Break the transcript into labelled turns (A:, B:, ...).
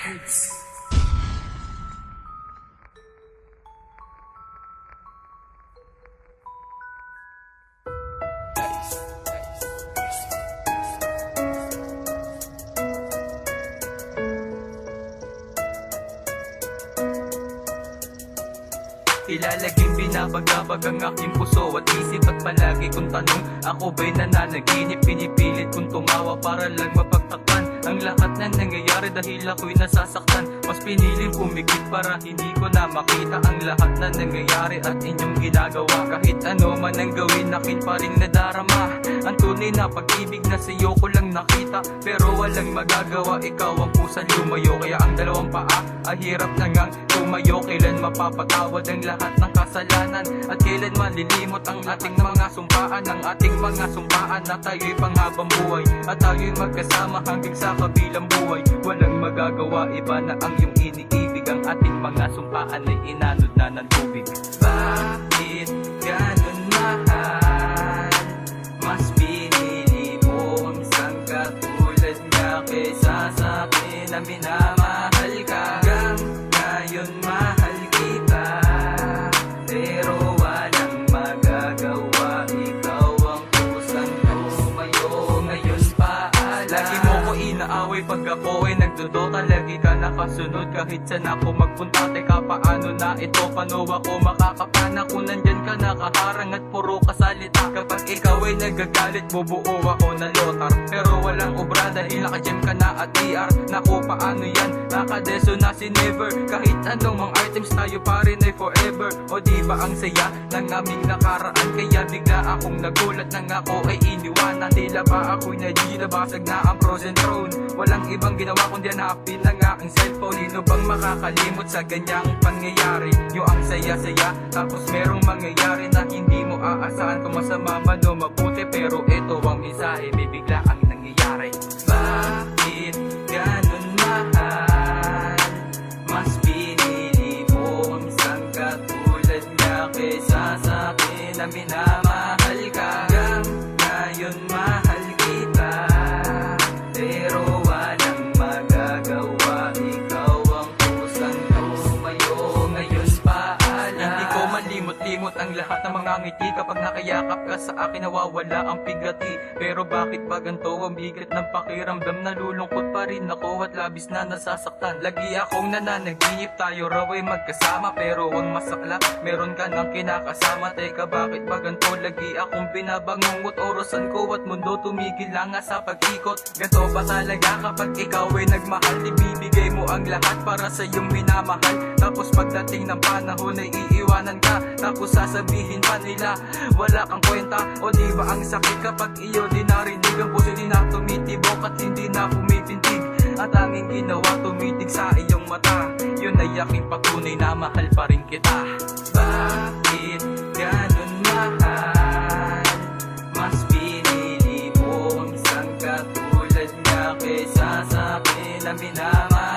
A: Records.
B: Ilalaging binabagabag ang aking puso at isip at palagi kong tanong, ako ba'y nananaginip? Pinipilit kong tumawa para lang mapagtakpan ang lahat na nangyayari dahil ako'y nasasaktan. Mas piniling pumikit para hindi ko na makita ang lahat na nangyayari at inyong ginagawa. Kahit ano man ang gawin, akin pa rin nadarama ang tunay na pag-ibig na sa'yo ko lang nakita, pero walang magagawa, ikaw ang kusang lumayo. Kaya ang dalawang paa ay hirap na ngang tumayo. Kailan mapapatawad ang lahat ng kasalanan at kailan malilimot ang ating mga sumpaan, ang ating mga sumpaan na tayo'y panghabang buhay at tayo'y magkasama hanggang sa kabilang buhay. Walang magagawa, iba na ang iyong iniibig, ang ating mga sumpaan ay inanod na ng tubig. Bakit ganun mahal? Mas pinili mo ang isang katulad niya kaysa sa akin na minamahal ka. Hanggang ngayon mahal kita, pero walang magagawa, ikaw ang kusang tumayo. Ngayon paalam, lagi mo ko inaaway pag ako ay nagdudota. Lagi ka nakasunod kahit saan ako magpunta. Teka, paano na ito? Paano ako makakapana kung nandyan ka nakaharang at puro kasalita? Kapag ikaw ay nagagalit, bubuo ako ng lotar, pero walang obra dahil naka-gem ka na at DR. Naku, paano yan? Nakadeso na si never. Kahit anong mga items tayo pa rin ay forever. O diba ang saya ng aming nakaraan? Kaya bigla akong nagulat nang ako ay iniwanan. Tila ba ako'y nabasag na ang frozen throne? Walang ibang ginawa kundi hanapin ng aking cellphone. Sino bang makakalimot sa ganyang pangyayari? Yung ang saya-saya, tapos merong mangyayari na hindi mo aasahan. Kung masama man o mabuti, pero ito ang mensahe, may bigla ang nangyayari. Bakit ganun mahal? Mas pinili mo ang isang katulad niya kaysa sa akin na minamahal ka. Hanggang ngayon mahal kita, pero walang magagawa, ikaw ang kusang tumayo. Ngayon paalam, hindi ko malimot-limot ang lahat ng mga ngiti. Kapag nakayakap ka sa akin, nawawala ang pigati. Pero bakit ba ganito ang bigat ng pakiramdam? Nalulungkot pa rin ako at labis na nasasaktan. Lagi akong nananaginip, tayo raw ay magkasama, pero ang masaklap, meron ka nang kinakasama. Teka, bakit ba ganito? Lagi akong binabangungot, orasan ko at mundo tumigil lang nga sa pag-ikot. Ganto ba talaga kapag ikaw ay nagmahal? Ibibigay mo ang lahat para sa iyong minamahal, tapos pagdating ng panahon ay iiwanan ka. Tapos sasabihin pa nila wala kang kwenta. O diba ang sakit kapag iyo di narinig, ang puso di na tumitibok at hindi na pumipintig, at aming ginawa tumitig sa iyong mata. Yun ay aking patunay na mahal pa rin kita. Bakit ganun mahal? Mas pinili mo ang isang katulad niya kaysa sa akin na minamahal